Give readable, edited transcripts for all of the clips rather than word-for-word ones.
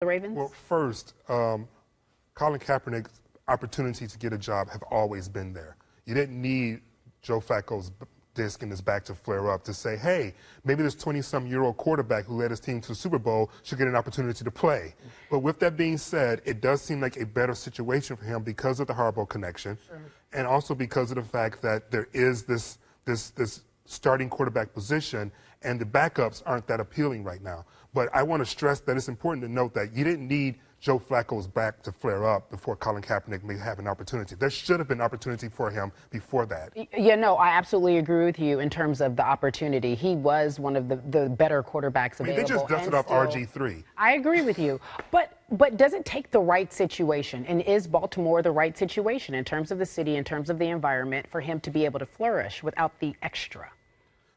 Ravens? Well, first, Colin Kaepernick's opportunities to get a job have always been there. You didn't need Joe Flacco's disc in his back to flare up to say, hey, maybe this 20-some-year-old quarterback who led his team to the Super Bowl should get an opportunity to play. But with that being said, it does seem like a better situation for him because of the Harbaugh connection, and also because of the fact that there is this starting quarterback position, and the backups aren't that appealing right now. But I want to stress that it's important to note that you didn't need Joe Flacco's back to flare up before Colin Kaepernick may have an opportunity. There should have been opportunity for him before that. Yeah, no, I absolutely agree with you in terms of the opportunity. He was one of the better quarterbacks available. I mean, they just dusted off RG3. I agree with you. But does it take the right situation? And is Baltimore the right situation in terms of the city, in terms of the environment, for him to be able to flourish without the extra?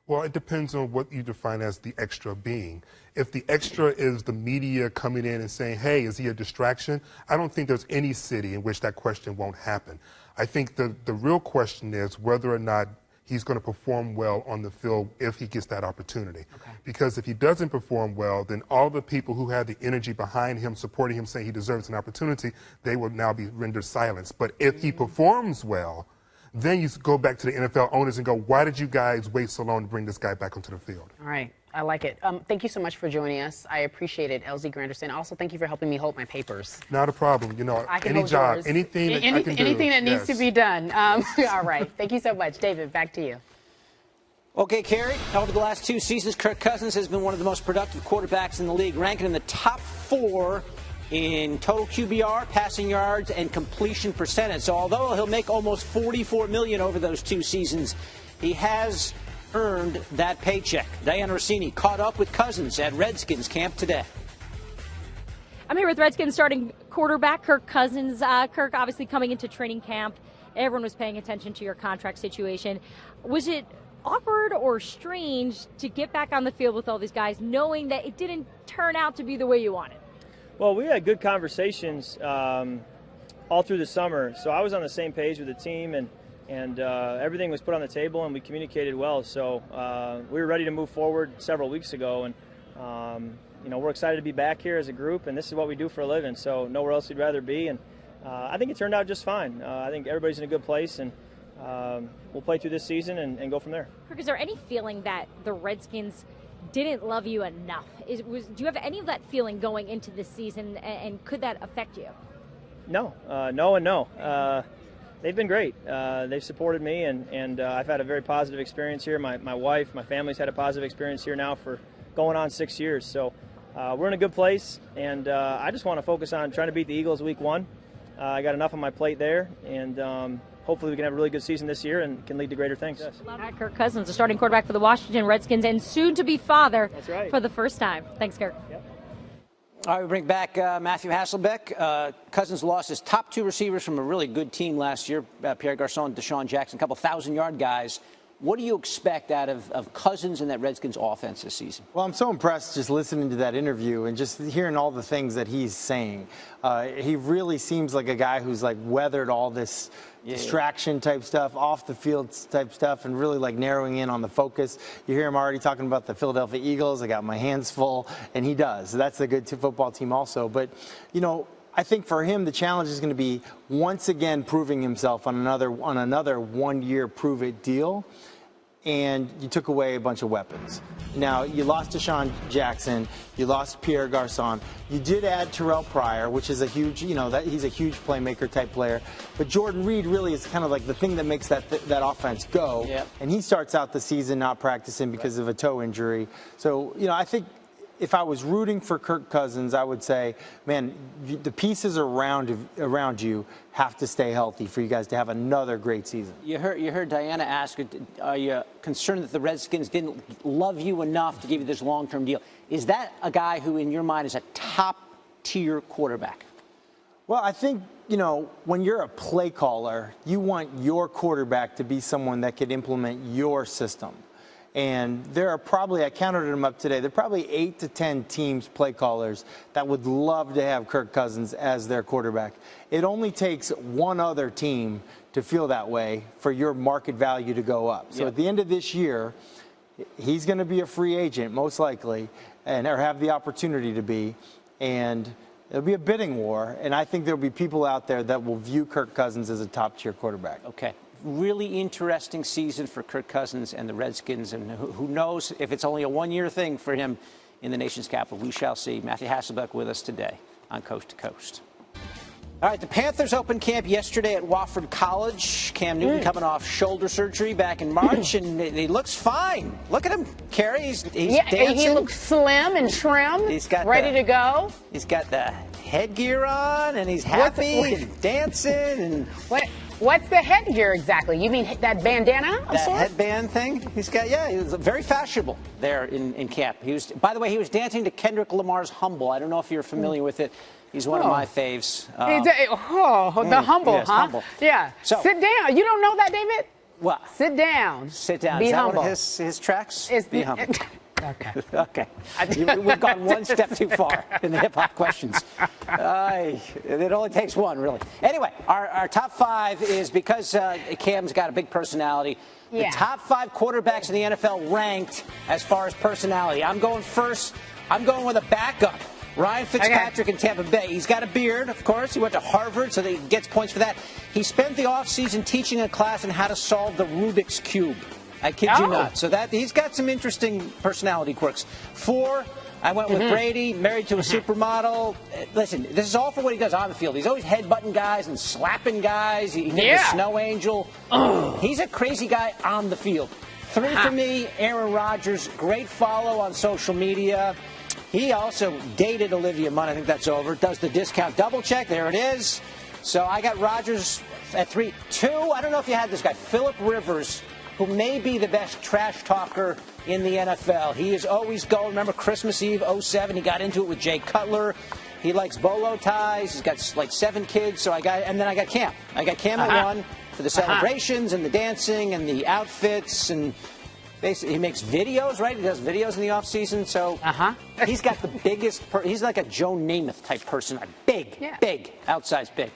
Well, it depends on what you define as the extra being. If the extra is the media coming in and saying, hey, is he a distraction? I don't think there's any city in which that question won't happen. I think the real question is whether or not he's going to perform well on the field if he gets that opportunity. Okay. Because if he doesn't perform well, then all the people who had the energy behind him, supporting him, saying he deserves an opportunity, they will now be rendered silenced. But if he performs well, then you go back to the NFL owners and go, why did you guys wait so long to bring this guy back onto the field? All right. I like it. Thank you so much for joining us. I appreciate it, LZ Granderson. Also, thank you for helping me hold my papers. Not a problem. You know, any job, anything that I can do. Anything that needs to be done. All right. Thank you so much. David, back to you. Okay, Carrie, over the last 2 seasons, Kirk Cousins has been one of the most productive quarterbacks in the league, ranking in the top 4 in total QBR, passing yards, and completion percentage. So although he'll make almost $44 million over those 2 seasons, he has earned that paycheck. Diana Rossini caught up with Cousins at Redskins camp today. I'm here with Redskins starting quarterback Kirk Cousins. Kirk, obviously coming into training camp, everyone was paying attention to your contract situation. Was it awkward or strange to get back on the field with all these guys, knowing that it didn't turn out to be the way you wanted? Well, we had good conversations all through the summer, so I was on the same page with the team, and everything was put on the table, and we communicated well. So we were ready to move forward several weeks ago, and you know, we're excited to be back here as a group, and this is what we do for a living. So nowhere else we'd rather be, and I think it turned out just fine. I think everybody's in a good place, and we'll play through this season and go from there. Kirk, is there any feeling that the Redskins didn't love you enough? Do you have any of that feeling going into this season, and could that affect you? No, no and no. They've been great. They've supported me, and I've had a very positive experience here. My wife, my family's had a positive experience here now for going on 6 years. So we're in a good place, and I just want to focus on trying to beat the Eagles week 1. I got enough on my plate there, and hopefully we can have a really good season this year and can lead to greater things. Yes. Kirk Cousins, the starting quarterback for the Washington Redskins, and soon to be father. That's right. For the first time. Thanks, Kirk. Yep. All right, we bring back Matthew Hasselbeck. Cousins lost his top 2 receivers from a really good team last year, Pierre Garçon and Deshaun Jackson, a couple 1,000-yard guys. What do you expect out of Cousins and that Redskins offense this season? Well, I'm so impressed just listening to that interview and just hearing all the things that he's saying. He really seems like a guy who's like weathered all this distraction type stuff, off the field type stuff, and really like narrowing in on the focus. You hear him already talking about the Philadelphia Eagles. I got my hands full, and he does. That's a good football team also. But, you know, I think for him, the challenge is going to be once again proving himself on another 1-year prove-it deal. And you took away a bunch of weapons. Now, you lost Deshaun Jackson, you lost Pierre Garçon, you did add Terrell Pryor, which is a huge, you know, he's a huge playmaker type player. But Jordan Reed really is kind of like the thing that makes that offense go. Yep. And he starts out the season not practicing because of a toe injury. So, you know, I think if I was rooting for Kirk Cousins, I would say, man, the pieces around you have to stay healthy for you guys to have another great season. You heard Diana ask, are you concerned that the Redskins didn't love you enough to give you this long-term deal? Is that a guy who, in your mind, is a top-tier quarterback? Well, I think, you know, when you're a play caller, you want your quarterback to be someone that could implement your system. And there are probably, I counted them up today, there are probably 8 to 10 teams, play callers, that would love to have Kirk Cousins as their quarterback. It only takes one other team to feel that way for your market value to go up. So at the end of this year, he's going to be a free agent, most likely, or have the opportunity to be. And It'll be a bidding war, and I think there'll be people out there that will view Kirk Cousins as a top-tier quarterback. Okay. Really interesting season for Kirk Cousins and the Redskins, and who knows if it's only a one-year thing for him in the nation's capital. We shall see. Matthew Hasselbeck with us today on Coast to Coast. All right, the Panthers opened camp yesterday at Wofford College. Cam Newton coming off shoulder surgery back in March, and he looks fine. Look at him, Carrie. He's dancing. He looks slim and trim. He's got ready to go. He's got the headgear on, and he's happy and dancing. And what's the headgear exactly? You mean that bandana? That headband thing? He's got, he was very fashionable there in camp. By the way, he was dancing to Kendrick Lamar's Humble. I don't know if you're familiar with it. He's one of my faves. The Humble, yes, huh? Humble. Yeah. So, sit down. You don't know that, David? What? Sit down. Sit down. Be Is that humble. one of his tracks? Be humble. Okay. Okay. We've gone one step too far in the hip-hop questions. It only takes one, really. Anyway, our top 5 is because Cam's got a big personality. The top 5 quarterbacks in the NFL ranked as far as personality. I'm going first. I'm going with a backup. Ryan Fitzpatrick in Tampa Bay. He's got a beard, of course. He went to Harvard, so he gets points for that. He spent the offseason teaching a class on how to solve the Rubik's Cube. I kid you not. So he's got some interesting personality quirks. 4, I went with Brady, married to a supermodel. Listen, this is all for what he does on the field. He's always headbutting guys and slapping guys. He did the snow angel. He's a crazy guy on the field. 3 for me, Aaron Rodgers. Great follow on social media. He also dated Olivia Munn. I think that's over. Does the discount double check. There it is. So I got Rodgers at 3. 2, I don't know if you had this guy, Phillip Rivers, who may be the best trash talker in the NFL. He is always going. Remember Christmas Eve, 07, he got into it with Jay Cutler. He likes bolo ties. He's got like 7 kids. So I got Cam. I got Cam at 1 for the celebrations and the dancing and the outfits, and basically he makes videos, right? He does videos in the off season. So he's got the biggest. He's like a Joe Namath type person. Big, outsized big.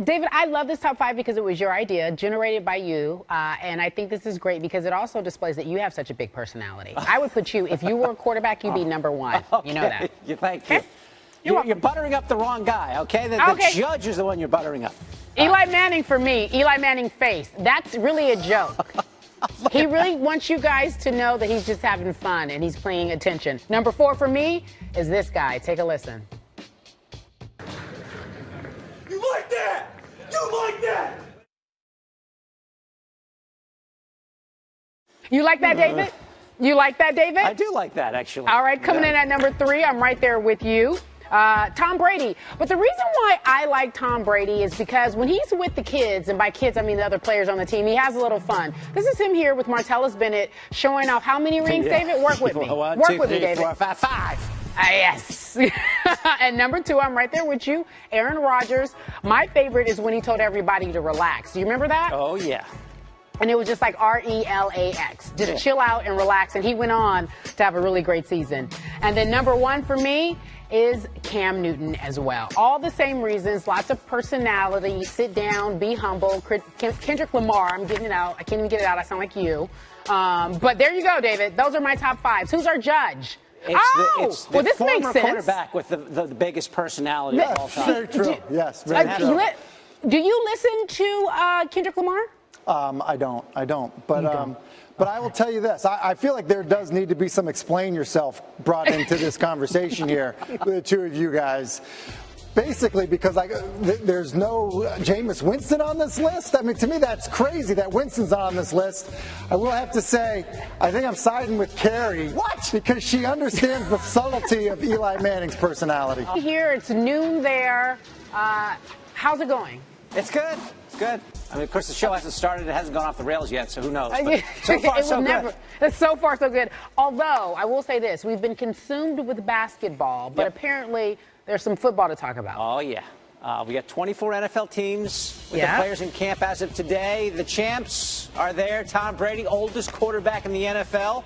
David, I love this top 5 because it was your idea, generated by you, and I think this is great because it also displays that you have such a big personality. I would put you, if you were a quarterback, you'd be number 1. Okay. You know that. Thank you. You're buttering up the wrong guy, okay? The judge is the one you're buttering up. Eli Manning for me, Eli Manning face. That's really a joke. He really wants you guys to know that he's just having fun and he's paying attention. Number 4 for me is this guy. Take a listen. You like that? You like that? You like that, David? You like that, David? I do like that, actually. All right, coming in at number 3, I'm right there with you. Tom Brady. But the reason why I like Tom Brady is because when he's with the kids, and by kids I mean the other players on the team, he has a little fun. This is him here with Martellus Bennett showing off how many rings, David? Work with me. 1, Work 2, with 3, me, David. 4, 5, 5. Yes. And number 2, I'm right there with you, Aaron Rodgers. My favorite is when he told everybody to relax. Do you remember that? Oh, yeah. And it was just like RELAX. Just chill out and relax. And he went on to have a really great season. And then number 1 for me is Cam Newton as well. All the same reasons, lots of personality, sit down, be humble. Kendrick Lamar, I'm getting it out. I can't even get it out. I sound like you. But there you go, David. Those are my top 5s. Who's our judge? It's the this former makes sense. Quarterback with the biggest personality of all time. Very true. Yes, very true. Do you listen to Kendrick Lamar? I don't. But I will tell you this. I feel like there does need to be some explain yourself brought into this conversation here with the 2 of you guys. Basically, because there's no Jameis Winston on this list. I mean, to me, that's crazy that Winston's on this list. I will have to say, I think I'm siding with Carrie. What? Because she understands the subtlety of Eli Manning's personality. Here, it's noon there. How's it going? It's good. It's good. I mean, of course, the show hasn't started. It hasn't gone off the rails yet, so who knows? But so far, so good. So far, so good. Although, I will say this. We've been consumed with basketball, but apparently there's some football to talk about. Oh, yeah. We got 24 NFL teams with the players in camp as of today. The champs are there. Tom Brady, oldest quarterback in the NFL,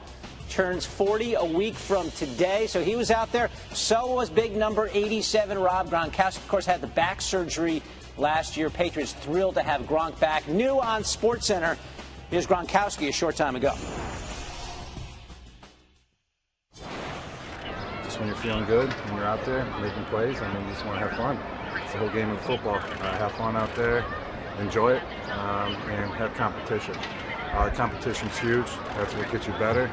turns 40 a week from today. So he was out there. So was big number 87, Rob Gronkowski. Of course, had the back surgery last year. Patriots thrilled to have Gronk back. New on SportsCenter. Here's Gronkowski a short time ago. Just when you're feeling good, when you're out there making plays. I mean, you just want to have fun. It's the whole game of football. Have fun out there, enjoy it, and have competition. Competition's huge. That's what gets you better.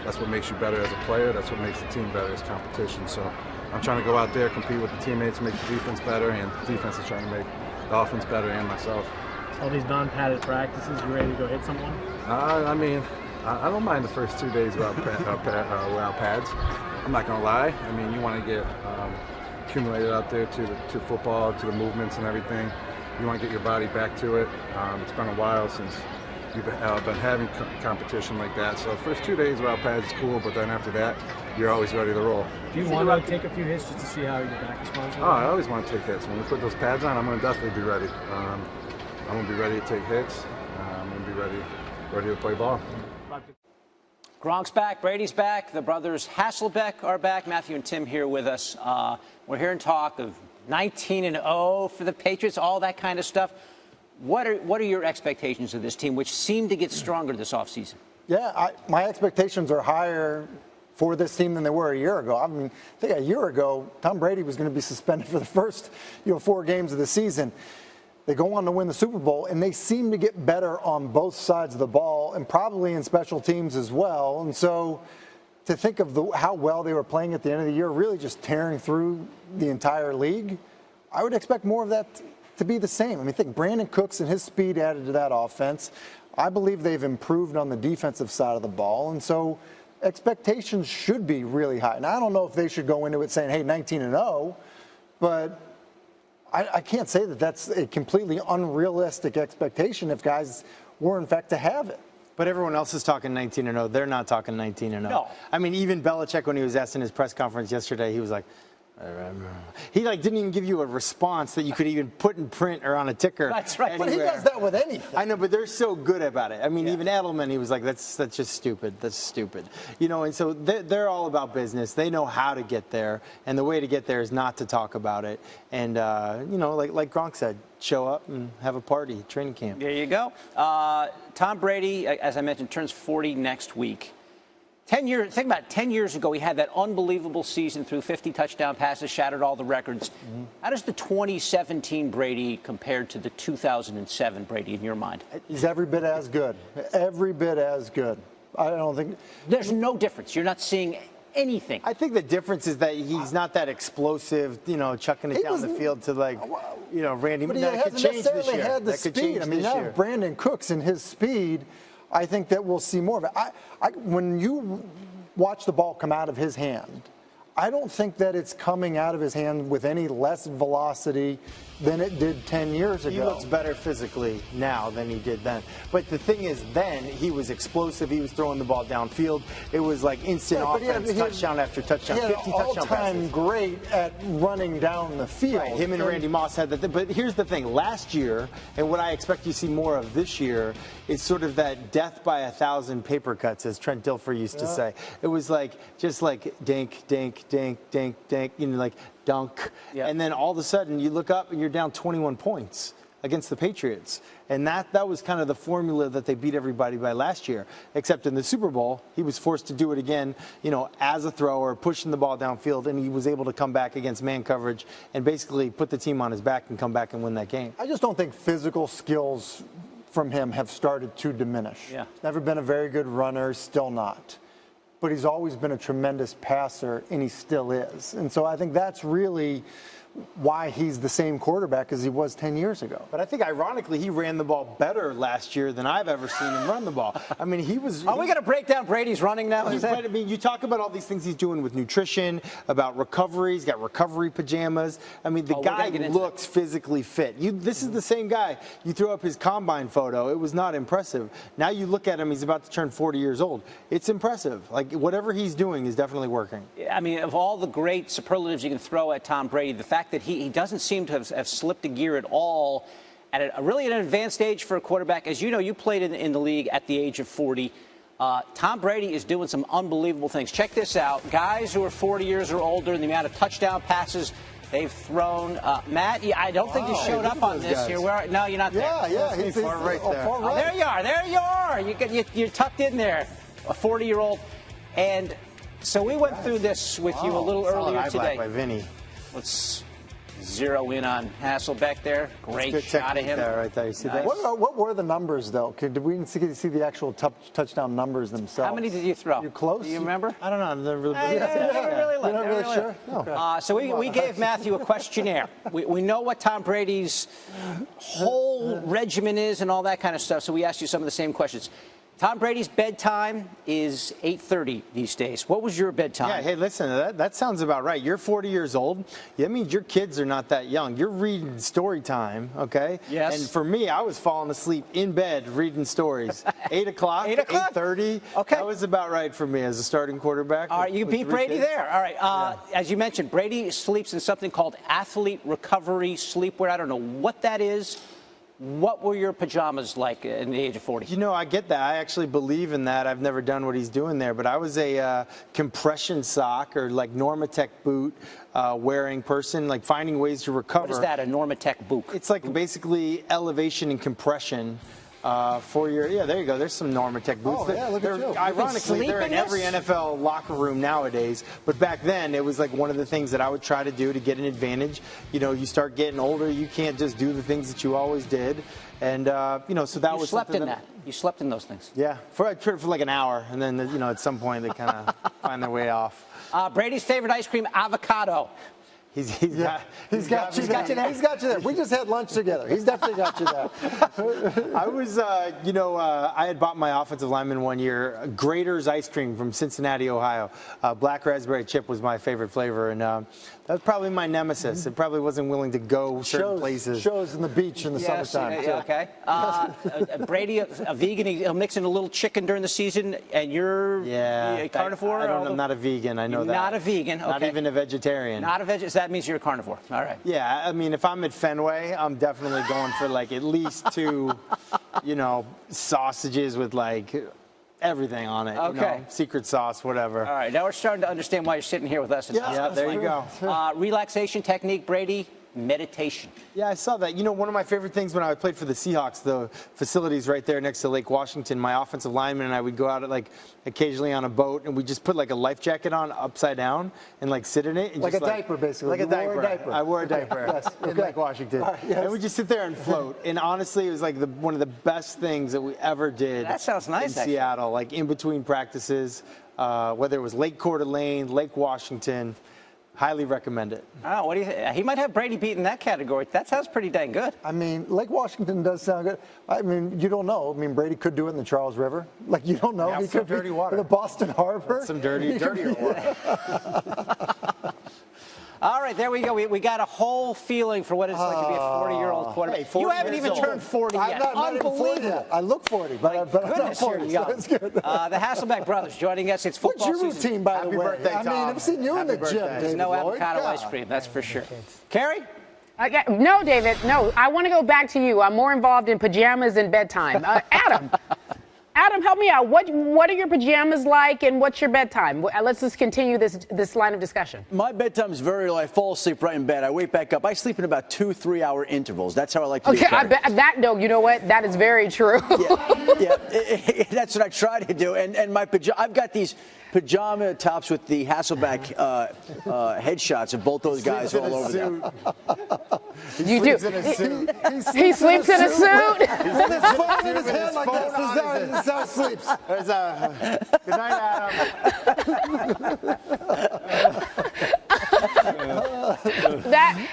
That's what makes you better as a player. That's what makes the team better is competition. So I'm trying to go out there, compete with the teammates, make the defense better, and the defense is trying to make the offense better and myself. All these non-padded practices, you ready to go hit someone? I mean, I don't mind the first 2 days without pads. I'm not going to lie. I mean, you want to get accumulated out there to football, to the movements and everything. You want to get your body back to it. It's been a while since you've been having competition like that. So the first 2 days without pads is cool, but then after that, you're always ready to roll. Do you want to take a few hits just to see how your back responds? Oh, I always want to take hits. When we put those pads on, I'm going to definitely be ready. I'm going to be ready to take hits. I'm going to be ready to play ball. Gronk's back, Brady's back, the brothers Hasselbeck are back. Matthew and Tim here with us. We're hearing talk of 19-0 for the Patriots, all that kind of stuff. What are your expectations of this team, which seem to get stronger this offseason? Yeah, my expectations are higher for this team than they were a year ago. I mean, I think a year ago, Tom Brady was going to be suspended for the first 4 games of the season. They go on to win the Super Bowl, and they seem to get better on both sides of the ball and probably in special teams as well. And so to think of how well they were playing at the end of the year, really just tearing through the entire league, I would expect more of that to be the same. I mean, think Brandon Cooks and his speed added to that offense. I believe they've improved on the defensive side of the ball, and so expectations should be really high. And I don't know if they should go into it saying, hey, 19-0, but I can't say that that's a completely unrealistic expectation if guys were, in fact, to have it. But everyone else is talking 19-0. They're not talking 19-0. No. I mean, even Belichick, when he was asked in his press conference yesterday, he was like, he didn't even give you a response that you could even put in print or on a ticker. That's right. Anywhere. But he does that with anything. I know, but they're so good about it. I mean, even Edelman, he was like, that's just stupid. That's stupid. And so they're all about business. They know how to get there, and the way to get there is not to talk about it. And like Gronk said, show up and have a party, training camp. There you go. Tom Brady, as I mentioned, turns 40 next week. 10 years, think about it, 10 years ago, he had that unbelievable season, threw 50 touchdown passes, shattered all the records. How does the 2017 Brady compare to the 2007 Brady in your mind? He's every bit as good. Every bit as good. I don't think there's no difference. You're not seeing anything. I think the difference is that he's not that explosive, chucking it down the field to Randy. But he hasn't necessarily had the speed. I mean, now Brandon Cooks and his speed, I think that we'll see more of it. When you watch the ball come out of his hand, I don't think that it's coming out of his hand with any less velocity than it did 10 years ago. He looks better physically now than he did then. But the thing is, then he was explosive. He was throwing the ball downfield. It was like instant offense, touchdown after touchdown, 50 touchdown passes. All-time great at running down the field. Right. Him and Randy Moss had that. But here's the thing. Last year, and what I expect you to see more of this year, is sort of that death by 1,000 paper cuts, as Trent Dilfer used to say. It was just like dink, dink, dink, dink, dink, like dunk. Yeah. And then all of a sudden you look up and you're down 21 points against the Patriots. And that was kind of the formula that they beat everybody by last year. Except in the Super Bowl, he was forced to do it again, as a thrower, pushing the ball downfield, and he was able to come back against man coverage and basically put the team on his back and come back and win that game. I just don't think physical skills from him have started to diminish. Yeah. He's never been a very good runner, still not. But he's always been a tremendous passer, and he still is. And so I think that's really why he's the same quarterback as he was 10 years ago. But I think, ironically, he ran the ball better last year than I've ever seen him run the ball. I mean, he was... Are we going to break down Brady's running now? I mean, you talk about all these things he's doing with nutrition, about recovery. He's got recovery pajamas. I mean, the guy looks physically fit. This is the same guy. You throw up his combine photo. It was not impressive. Now you look at him, he's about to turn 40 years old. It's impressive. Like, whatever he's doing is definitely working. I mean, of all the great superlatives you can throw at Tom Brady, the fact that he doesn't seem to have slipped a gear at all at really an advanced age for a quarterback. As you know, you played in the league at the age of 40. Tom Brady is doing some unbelievable things. Check this out. Guys who are 40 years or older, the amount of touchdown passes they've thrown. Matt, I don't think you showed up on this here. No, you're not there. Yeah. He's far right there. Far right. There you are. You're tucked in there. A 40-year-old. And So we went through this with you a little earlier eye black today. by Vinny. Let's zero in on Hasselbeck there. Great shot of him. There, right there. You see that? What were the numbers, though? Did we see the actual touchdown numbers themselves? How many did you throw? You're close. Do you remember? I don't know. I'm never really. You're not really sure? No. So we gave Matthew a questionnaire. We know what Tom Brady's whole regimen is and all that kind of stuff, so we asked you some of the same questions. Tom Brady's bedtime is 8:30 these days. What was your bedtime? Yeah, hey, listen, that sounds about right. You're 40 years old. That means your kids are not that young. You're reading story time, okay? Yes. And for me, I was falling asleep in bed reading stories. 8 o'clock, 8 o'clock? 8:30. Okay. That was about right for me as a starting quarterback. All right, you beat Brady there. All right, as you mentioned, Brady sleeps in something called athlete recovery sleepwear. I don't know what that is. What were your pajamas like in the age of 40? You know, I get that. I actually believe in that. I've never done what he's doing there, but I was a compression sock or like Normatec boot wearing person, like finding ways to recover. What is that, a Normatec boot? It's like basically elevation and compression. For your, there you go. There's some Normatec boots. Oh, yeah, look at you. Ironically, they're in every NFL locker room nowadays. But back then, it was like one of the things that I would try to do to get an advantage. You know, you start getting older, you can't just do the things that you always did. And, you know, so that was slept something in that. You slept in those things. Yeah, for like an hour. And then, you know, at some point, they kind of find their way off. Brady's favorite ice cream, avocado. He's got you there. We just had lunch together. He's definitely got you there. I was, I had bought my offensive lineman one year, Grader's ice cream from Cincinnati, Ohio. Black raspberry chip was my favorite flavor, and that was probably my nemesis. It probably wasn't willing to go certain places. Shows in the beach in the summertime. Okay. Brady, a vegan, he'll mix in a little chicken during the season, and you're a carnivore? I'm not a vegan. I know that. Not a vegan. Okay. Not even a vegetarian. Not a vegetarian. That means you're a carnivore. All right. Yeah, I mean, if I'm at Fenway, I'm definitely going for like at least 2, sausages with like everything on it. Okay. Secret sauce, whatever. All right. Now we're starting to understand why you're sitting here with us. Yeah, there you go. Relaxation technique, Brady. Meditation. Yeah, I saw that. One of my favorite things when I played for the Seahawks, the facilities right there next to Lake Washington, my offensive lineman and I would go out occasionally on a boat, and we just put like a life jacket on upside down and like sit in it. And like just, a diaper, basically. Like a diaper. I wore a diaper in Lake Washington. Yes. And we just sit there and float. And honestly, it was like one of the best things that we ever did. That sounds nice, in Seattle, like in between practices, whether it was Lake Coeur d'Alene, Lake Washington. Highly recommend it. Oh, what do you think? He might have Brady beat in that category. That sounds pretty dang good. I mean, Lake Washington does sound good. I mean, you don't know. I mean, Brady could do it in the Charles River. Like, you don't know. Yeah, he could dirty water. The Boston Harbor. That's some dirtier water. All right, there we go. We got a whole feeling for what it's like to be a 40-year-old quarterback. Hey, you haven't even turned 40 yet. I'm not 40 yet. I look 40, but I'm not 40. You're So it's good. the Hasselbeck brothers joining us. It's football What's your season. routine, by Happy the way? birthday, I mean, Tom. I've seen you in the gym, There's David No Lloyd. avocado God. ice cream, that's for sure. Carrie? No, David, no. I want to go back to you. I'm more involved in pajamas and bedtime. Adam, help me out. What are your pajamas like, and what's your bedtime? Let's just continue this line of discussion. My bedtime is very low. I fall asleep right in bed. I wake back up. I sleep in about 2-3 hour intervals. That's how I like to Okay, do it. no, you know what? That is very true. That's what I try to do. And I've got these pajama tops with the Hasselbeck headshots of both those guys all over them. You do. He sleeps in a suit. With his phone in his hand like this. This is how he sleeps. Good night, Adam.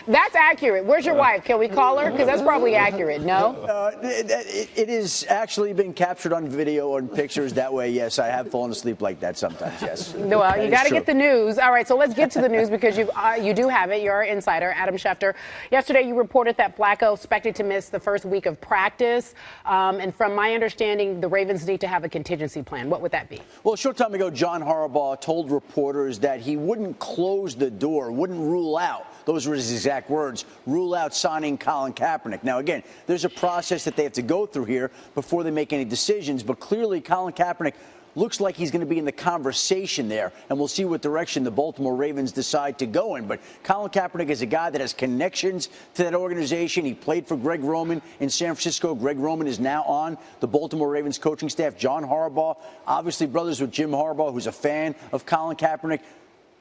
That's accurate. Where's your wife? Can we call her? Because that's probably accurate. No? It is actually been captured on video or in pictures that way. Yes, I have fallen asleep like that sometimes, yes. Well, you got to get the news. All right, so let's get to the news because you do have it. You're our insider, Adam Schefter. Yesterday, you reported that Flacco expected to miss the first week of practice. And from my understanding, the Ravens need to have a contingency plan. What would that be? Well, a short time ago, John Harbaugh told reporters that he wouldn't close the door, wouldn't rule out. Those were his exact words, rule out signing Colin Kaepernick. Now, again, there's a process that they have to go through here before they make any decisions. But clearly, Colin Kaepernick looks like he's going to be in the conversation there, and we'll see what direction the Baltimore Ravens decide to go in. But Colin Kaepernick is a guy that has connections to that organization. He played for Greg Roman in San Francisco. Greg Roman is now on the Baltimore Ravens coaching staff. John Harbaugh, obviously brothers with Jim Harbaugh, who's a fan of Colin Kaepernick.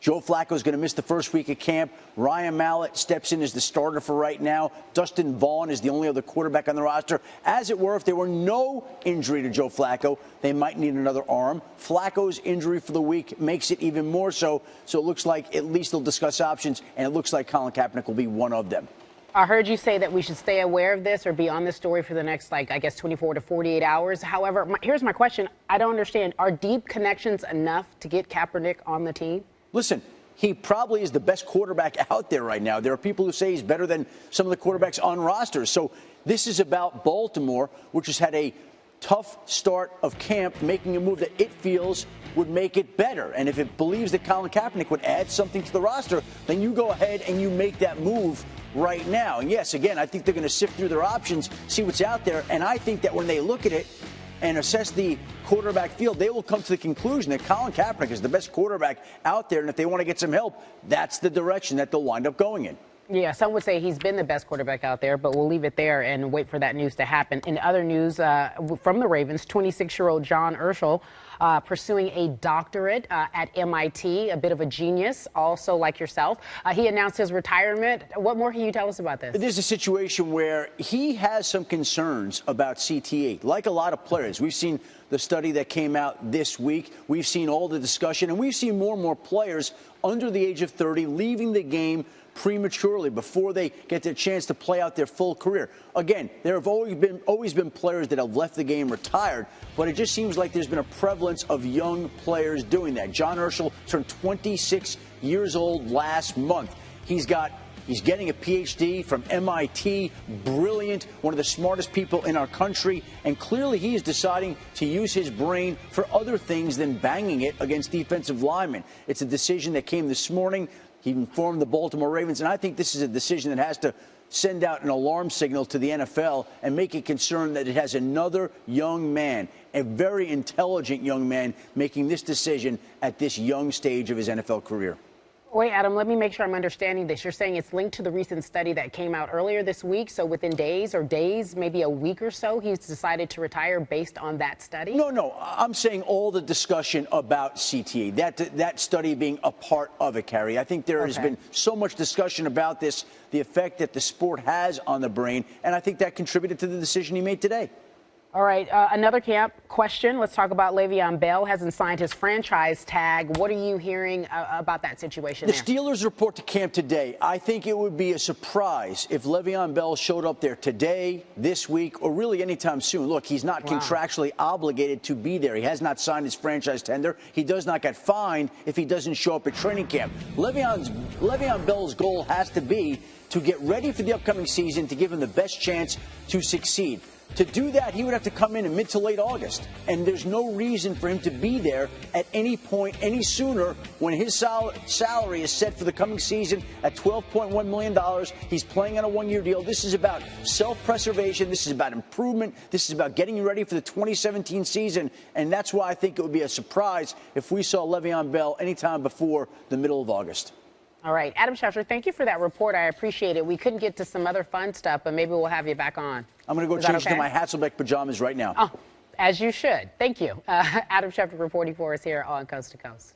Joe Flacco is going to miss the first week of camp. Ryan Mallett steps in as the starter for right now. Dustin Vaughn is the only other quarterback on the roster. As it were, if there were no injury to Joe Flacco, they might need another arm. Flacco's injury for the week makes it even more so. So it looks like at least they'll discuss options, and it looks like Colin Kaepernick will be one of them. I heard you say that we should stay aware of this or be on this story for the next, 24 to 48 hours. However, here's my question. I don't understand. Are deep connections enough to get Kaepernick on the team? Listen, he probably is the best quarterback out there right now. There are people who say he's better than some of the quarterbacks on rosters. So this is about Baltimore, which has had a tough start of camp, making a move that it feels would make it better. And if it believes that Colin Kaepernick would add something to the roster, then you go ahead and you make that move right now. And yes, again, I think they're going to sift through their options, see what's out there. And I think that when they look at it and assess the quarterback field, they will come to the conclusion that Colin Kaepernick is the best quarterback out there. And if they want to get some help, that's the direction that they'll wind up going in. Yeah, some would say he's been the best quarterback out there, but we'll leave it there and wait for that news to happen. In other news from the Ravens, 26-year-old John Urschel pursuing a doctorate at MIT, a bit of a genius, also like yourself. He announced his retirement. What more can you tell us about this? There's a situation where he has some concerns about CTE, like a lot of players. We've seen the study that came out this week. We've seen all the discussion, and we've seen more and more players under the age of 30 leaving the game prematurely before they get the chance to play out their full career. Again, there have always been players that have left the game retired, but it just seems like there's been a prevalence of young players doing that. John Urschel turned 26 years old last month. He's getting a PhD from MIT, brilliant, one of the smartest people in our country, and clearly he is deciding to use his brain for other things than banging it against defensive linemen. It's a decision that came this morning. He informed the Baltimore Ravens, and I think this is a decision that has to send out an alarm signal to the NFL and make it concerned that it has another young man, a very intelligent young man, making this decision at this young stage of his NFL career. Wait, Adam, let me make sure I'm understanding this. You're saying it's linked to the recent study that came out earlier this week, so within days, maybe a week or so, he's decided to retire based on that study? No. I'm saying all the discussion about CTE, that study being a part of it, Carrie. I think there has been so much discussion about this, the effect that the sport has on the brain, and I think that contributed to the decision he made today. All right, another camp question. Let's talk about Le'Veon Bell. Hasn't signed his franchise tag. What are you hearing about that situation The there? Steelers report to camp today. I think it would be a surprise if Le'Veon Bell showed up there today, this week, or really anytime soon. Look, he's not contractually obligated to be there. He has not signed his franchise tender. He does not get fined if he doesn't show up at training camp. Le'Veon Bell's goal has to be to get ready for the upcoming season to give him the best chance to succeed. To do that, he would have to come in mid to late August, and there's no reason for him to be there at any point any sooner when his salary is set for the coming season at $12.1 million. He's playing on a one-year deal. This is about self-preservation. This is about improvement. This is about getting ready for the 2017 season, and that's why I think it would be a surprise if we saw Le'Veon Bell anytime before the middle of August. All right, Adam Schefter, thank you for that report. I appreciate it. We couldn't get to some other fun stuff, but maybe we'll have you back on. I'm going to go change to my Hasselbeck pajamas right now. Oh, as you should. Thank you. Adam Schefter reporting for us here on Coast to Coast.